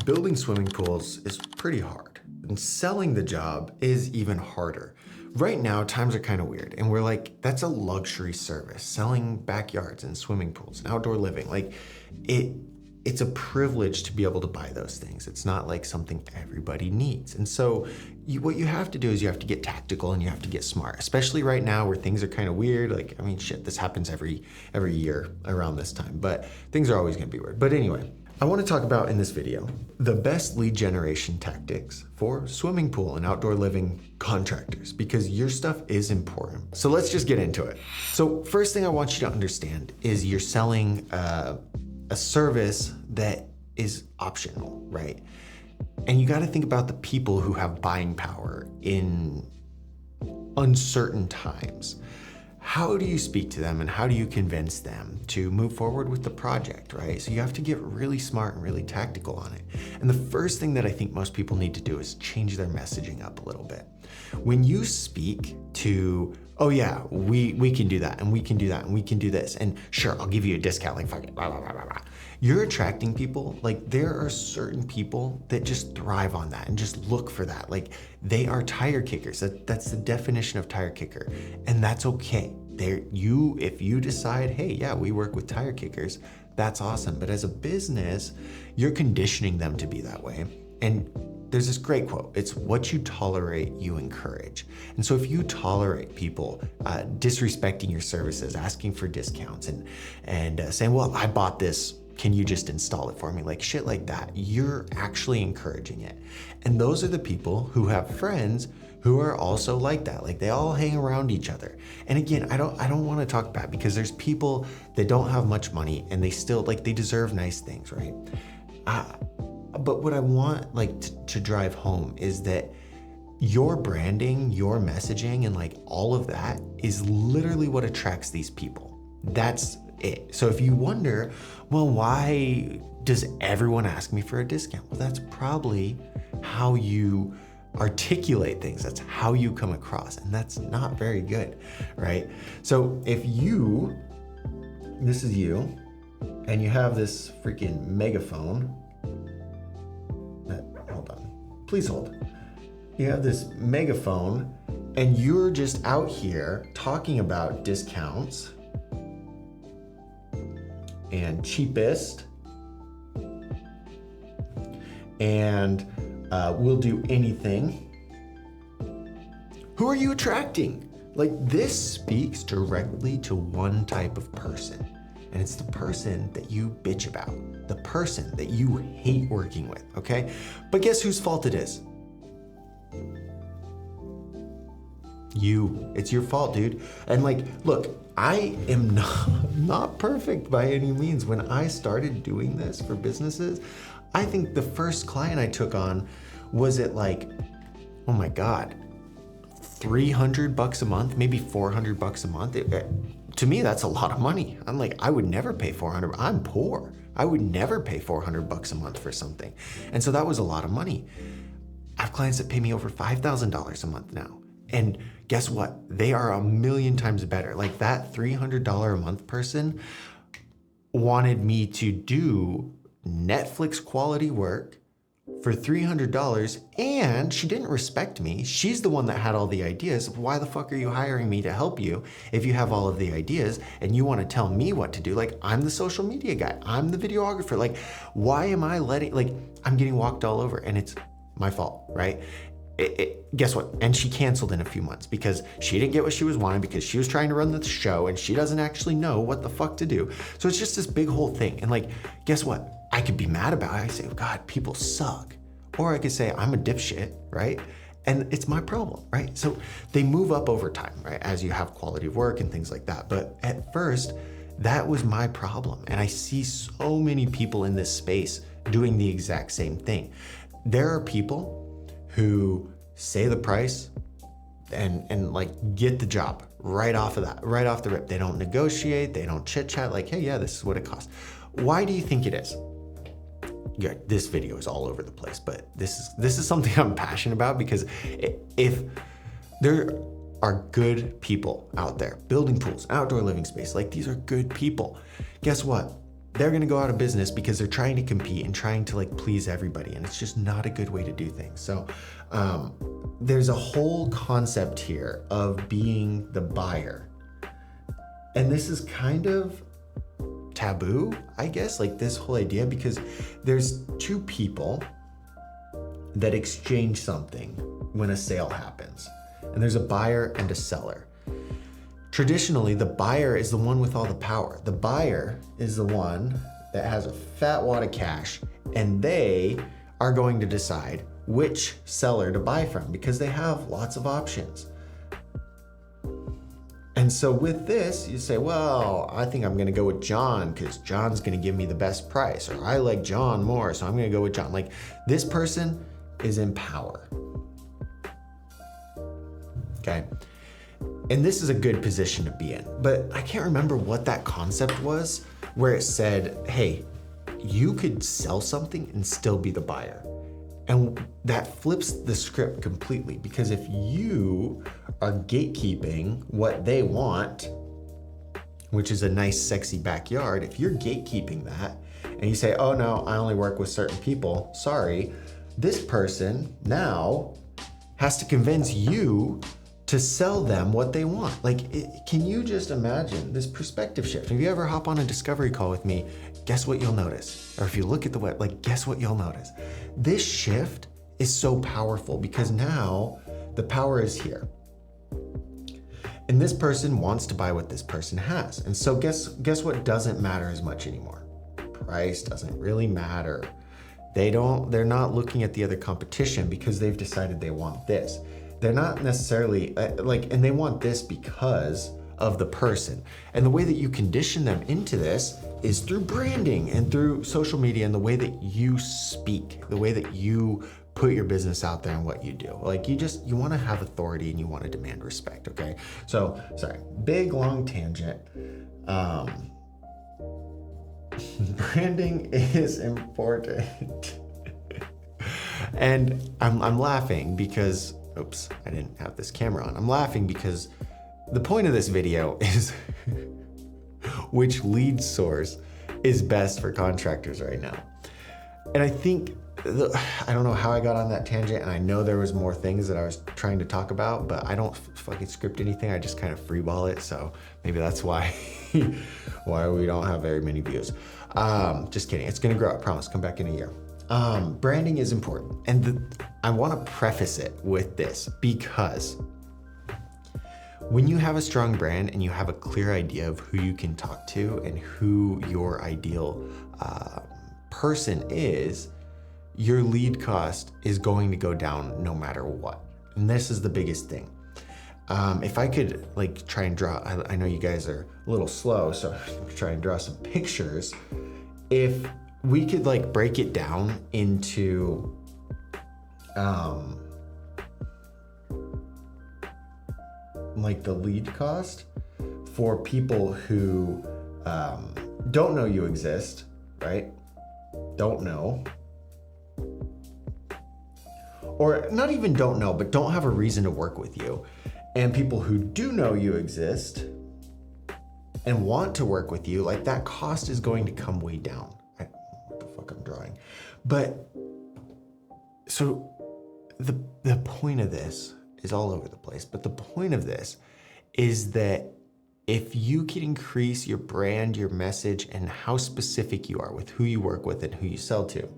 Building swimming pools is pretty hard, and selling the job is even harder. Right now, times are kind of weird, and we're like, that's a luxury service, selling backyards and swimming pools and outdoor living. Like, it's a privilege to be able to buy those things. It's not like something everybody needs. And so what you have to do is you have to get tactical and you have to get smart, especially right now where things are kind of weird. Like, I mean, shit, this happens every year around this time, but things are always gonna be weird. But anyway, I want to talk about in this video the best lead generation tactics for swimming pool and outdoor living contractors, because your stuff is important. So let's just get into it. So first thing I want you to understand is you're selling a service that is optional, right? And you got to think about the people who have buying power in uncertain times. How do you speak to them and how do you convince them to move forward with the project, right? So you have to get really smart and really tactical on it. And the first thing that I think most people need to do is change their messaging up a little bit. When you speak to, oh yeah, we can do that and we can do that and we can do this, and sure, I'll give you a discount, like fuck it, blah, blah, blah, blah, blah. You're attracting people. Like, there are certain people that just thrive on that and just look for that. Like, they are tire kickers. That's the definition of tire kicker. And that's okay. If you decide, hey, yeah, we work with tire kickers, that's awesome. But as a business, you're conditioning them to be that way. And there's this great quote. It's what you tolerate, you encourage. And so if you tolerate people disrespecting your services, asking for discounts and saying, well, I bought this, can you just install it for me? Like shit like that, you're actually encouraging it. And those are the people who have friends who are also like that. Like, they all hang around each other. And again, I don't want to talk bad, because there's people that don't have much money and they still, like, they deserve nice things, right? But what I want, like, to drive home is that your branding, your messaging, and like all of that is literally what attracts these people. That's it. So if you wonder, well, why does everyone ask me for a discount? Well, that's probably how you articulate things. That's how you come across, and that's not very good, right? So if this is you, and you have this freaking megaphone, hold on, please hold. You have this megaphone, and you're just out here talking about discounts and cheapest, and we'll do anything. Who are you attracting? Like, this speaks directly to one type of person, and it's the person that you bitch about, the person that you hate working with, okay? But guess whose fault it is? You. It's your fault, dude. And like, look, I am not perfect by any means. When I started doing this for businesses, I think the first client I took on was at like, oh my God, $300 a month, maybe $400 a month. To me, that's a lot of money. I'm like, I would never pay 400. I'm poor. I would never pay $400 a month for something. And so that was a lot of money. I have clients that pay me over $5,000 a month now. And guess what? They are a million times better. Like, that $300 a month person wanted me to do Netflix quality work for $300, and she didn't respect me. She's the one that had all the ideas. Why the fuck are you hiring me to help you if you have all of the ideas and you want to tell me what to do? Like, I'm the social media guy. I'm the videographer. Like, why am I I'm getting walked all over, and it's my fault, right? Guess what? And she canceled in a few months because she didn't get what she was wanting, because she was trying to run the show and she doesn't actually know what the fuck to do. So it's just this big whole thing. And like, guess what? I could be mad about it. I say, oh God, people suck. Or I could say, I'm a dipshit, right? And it's my problem, right? So they move up over time, right? As you have quality of work and things like that. But at first, that was my problem. And I see so many people in this space doing the exact same thing. There are people who say the price and like get the job right off the rip. They don't negotiate, they don't chit chat, like, hey, yeah, this is what it costs. Why do you think it is? Yeah, this video is all over the place, but this is something I'm passionate about, because if there are good people out there building pools, outdoor living space, like, these are good people. Guess what? they're going to go out of business because they're trying to compete and trying to like please everybody. And it's just not a good way to do things. So there's a whole concept here of being the buyer. And this is kind of taboo, I guess, like this whole idea, because there's two people that exchange something when a sale happens. And there's a buyer and a seller. Traditionally, the buyer is the one with all the power. The buyer is the one that has a fat wad of cash, and they are going to decide which seller to buy from because they have lots of options. And so with this, you say, well, I think I'm going to go with John because John's going to give me the best price, or I like John more, so I'm going to go with John. Like, this person is in power. Okay. And this is a good position to be in, but I can't remember what that concept was where it said, hey, you could sell something and still be the buyer. And that flips the script completely, because if you are gatekeeping what they want, which is a nice, sexy backyard, if you're gatekeeping that and you say, oh no, I only work with certain people, sorry, this person now has to convince you to sell them what they want. Like, can you just imagine this perspective shift? If you ever hop on a discovery call with me, guess what you'll notice? Or if you look at the web, like, guess what you'll notice? This shift is so powerful because now the power is here. And this person wants to buy what this person has. And so guess what doesn't matter as much anymore? Price doesn't really matter. They're not looking at the other competition because they've decided they want this. They're not necessarily and they want this because of the person. And the way that you condition them into this is through branding and through social media and the way that you speak, the way that you put your business out there and what you do. Like, you want to have authority and you want to demand respect, okay? So, sorry, big long tangent. Branding is important. And I'm laughing because, oops, I didn't have this camera on. I'm laughing because the point of this video is which lead source is best for contractors right now. And I think, I don't know how I got on that tangent, and I know there was more things that I was trying to talk about, but I don't fucking script anything. I just kind of freeball it. So maybe that's why we don't have very many views. Just kidding. It's going to grow, I promise. Come back in a year. Branding is important. And I want to preface it with this because when you have a strong brand and you have a clear idea of who you can talk to and who your ideal person is, your lead cost is going to go down no matter what. And this is the biggest thing. If I could like try and draw, I know you guys are a little slow, so I'm try and draw some pictures. If we could like break it down into like the lead cost for people who don't know you exist, right? Don't know. Or not even don't know, but don't have a reason to work with you. And people who do know you exist and want to work with you, like that cost is going to come way down. What the fuck I'm drawing. But so the point of this is all over the place, but the point of this is that if you can increase your brand, your message, and how specific you are with who you work with and who you sell to,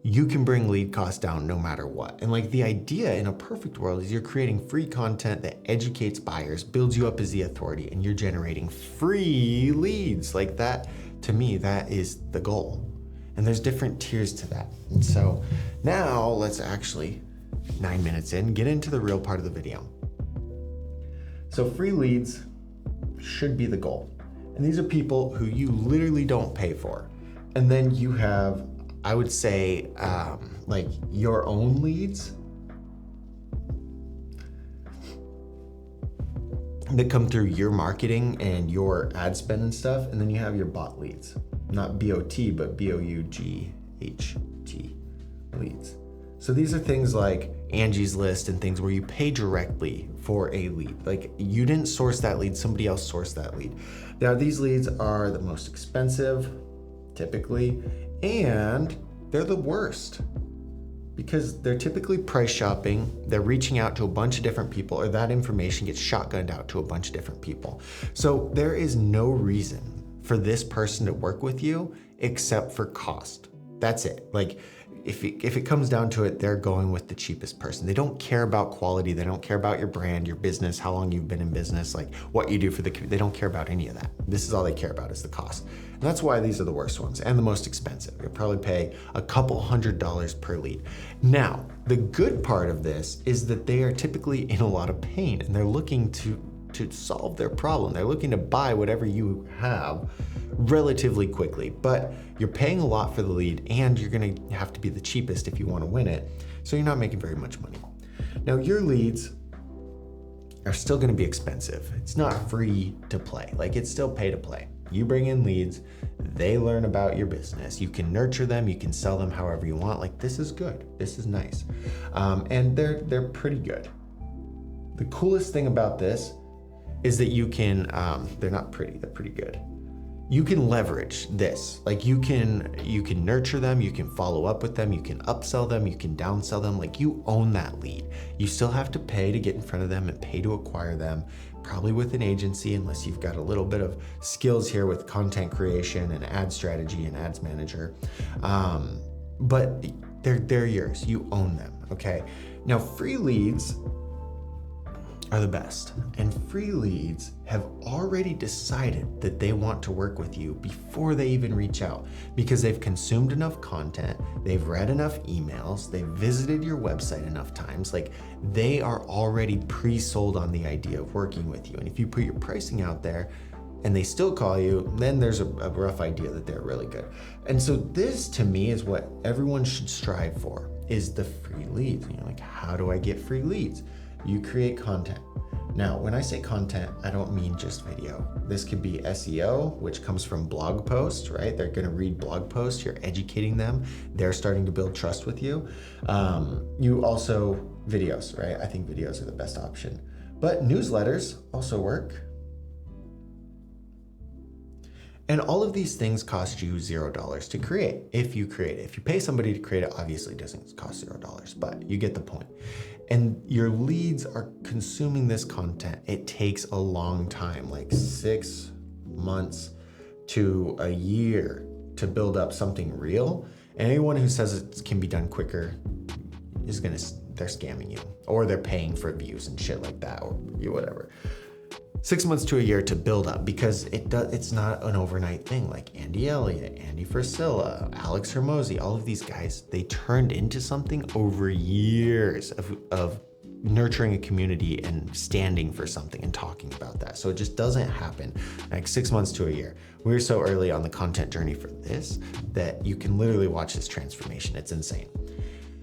you can bring lead costs down no matter what. And like the idea in a perfect world is you're creating free content that educates buyers, builds you up as the authority, and you're generating free leads. Like that, to me, that is the goal. And there's different tiers to that. And so now let's actually, 9 minutes in, get into the real part of the video. So free leads should be the goal. And these are people who you literally don't pay for. And then you have, I would say, like your own leads that come through your marketing and your ad spend and stuff. And then you have your bot leads, not BOT, but BOUGHT leads. So these are things like Angie's List and things where you pay directly for a lead. Like you didn't source that lead, somebody else sourced that lead. Now these leads are the most expensive. typically, and they're the worst because they're typically price shopping. They're reaching out to a bunch of different people, or that information gets shotgunned out to a bunch of different people. So there is no reason for this person to work with you except for cost. That's it. Like, if it comes down to it, they're going with the cheapest person. They don't care about quality. They don't care about your brand, your business, how long you've been in business, like what you do for the community. They don't care about any of that. This is all they care about is the cost. And that's why these are the worst ones and the most expensive. You'll probably pay a couple $100s per lead. Now, the good part of this is that they are typically in a lot of pain and they're looking to solve their problem. They're looking to buy whatever you have relatively quickly, but you're paying a lot for the lead and you're gonna have to be the cheapest if you wanna win it, so you're not making very much money. Now, your leads are still gonna be expensive. It's not free to play, like it's still pay to play. You bring in leads, they learn about your business. You can nurture them, you can sell them however you want. Like, this is good, this is nice. And they're pretty good. The coolest thing about this is that you can, they're not pretty, they're pretty good. You can leverage this. Like, you can nurture them, you can follow up with them, you can upsell them, you can downsell them. Like, you own that lead. You still have to pay to get in front of them and pay to acquire them, probably with an agency, unless you've got a little bit of skills here with content creation and ad strategy and ads manager. But they're yours, you own them, okay? Now, free leads are the best. And free leads have already decided that they want to work with you before they even reach out, because they've consumed enough content, they've read enough emails, they've visited your website enough times. Like, they are already pre-sold on the idea of working with you. And if you put your pricing out there and they still call you, then there's a rough idea that they're really good. And so this, to me, is what everyone should strive for, is the free leads. And you're like, how do I get free leads? You create content. Now, when I say content, I don't mean just video. This could be SEO, which comes from blog posts, right? They're gonna read blog posts, you're educating them, they're starting to build trust with you. You also, videos, right? I think videos are the best option. But newsletters also work. And all of these things cost you $0 to create, if you create it. If you pay somebody to create it, obviously it doesn't cost $0, but you get the point. And your leads are consuming this content. It takes a long time, like 6 months to a year to build up something real. And anyone who says it can be done quicker they're scamming you, or they're paying for views and shit like that, or whatever. 6 months to a year to build up, because it's not an overnight thing. Like Andy Elliott, Andy Frisella, Alex Hormozi, all of these guys, they turned into something over years of nurturing a community and standing for something and talking about that. So it just doesn't happen like 6 months to a year. We're so early on the content journey for this that you can literally watch this transformation. It's insane.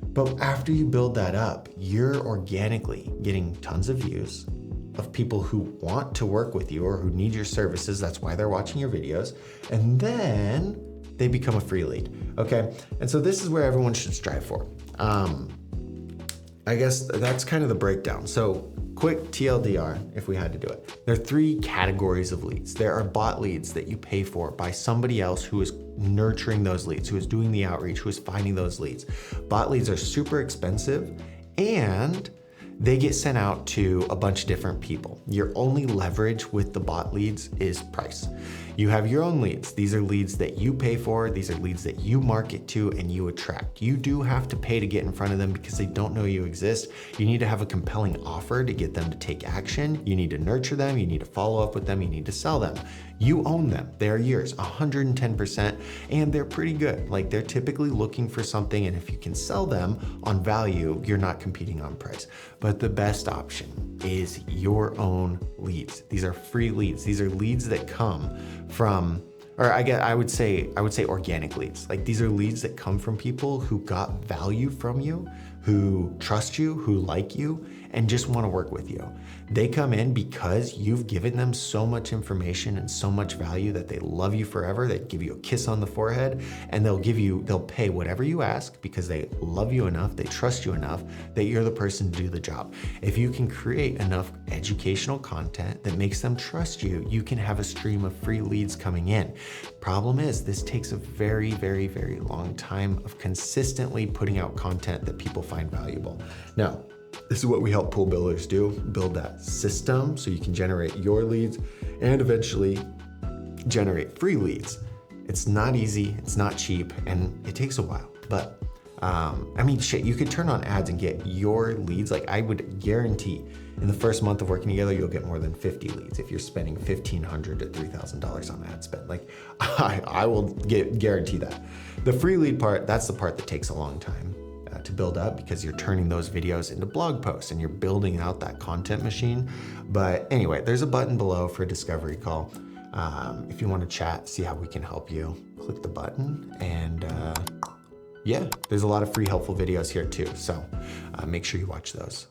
But after you build that up, you're organically getting tons of views of people who want to work with you or who need your services. That's why they're watching your videos. And then they become a free lead, okay? And so this is where everyone should strive for. I guess that's kind of the breakdown. So quick TLDR, if we had to do it. There are 3 categories of leads. There are bot leads that you pay for by somebody else who is nurturing those leads, who is doing the outreach, who is finding those leads. Bot leads are super expensive and they get sent out to a bunch of different people. Your only leverage with the bot leads is price. You have your own leads. These are leads that you pay for. These are leads that you market to and you attract. You do have to pay to get in front of them because they don't know you exist. You need to have a compelling offer to get them to take action. You need to nurture them. You need to follow up with them. You need to sell them. You own them. They're yours, 110%, and they're pretty good. Like, they're typically looking for something, and if you can sell them on value, you're not competing on price. But the best option is your own leads. These are free leads. These are leads that come from, or I would say organic leads. Like, these are leads that come from people who got value from you, who trust you, who like you, and just want to work with you. They come in because you've given them so much information and so much value that they love you forever. They give you a kiss on the forehead, and they'll pay whatever you ask because they love you enough, they trust you enough that you're the person to do the job. If you can create enough educational content that makes them trust you, you can have a stream of free leads coming in. Problem is, this takes a very, very, very long time of consistently putting out content that people find valuable. Now, this is what we help pool builders do: build that system so you can generate your leads and eventually generate free leads. It's not easy, it's not cheap, and it takes a while. But I mean, shit, you could turn on ads and get your leads. Like, I would guarantee in the first month of working together, you'll get more than 50 leads if you're spending $1,500 to $3,000 on ad spend. Like, I will guarantee that. The free lead part, that's the part that takes a long time to build up because you're turning those videos into blog posts and you're building out that content machine. But anyway, there's a button below for a discovery call. If you want to chat, see how we can help you, click the button. And yeah, there's a lot of free helpful videos here too. So make sure you watch those.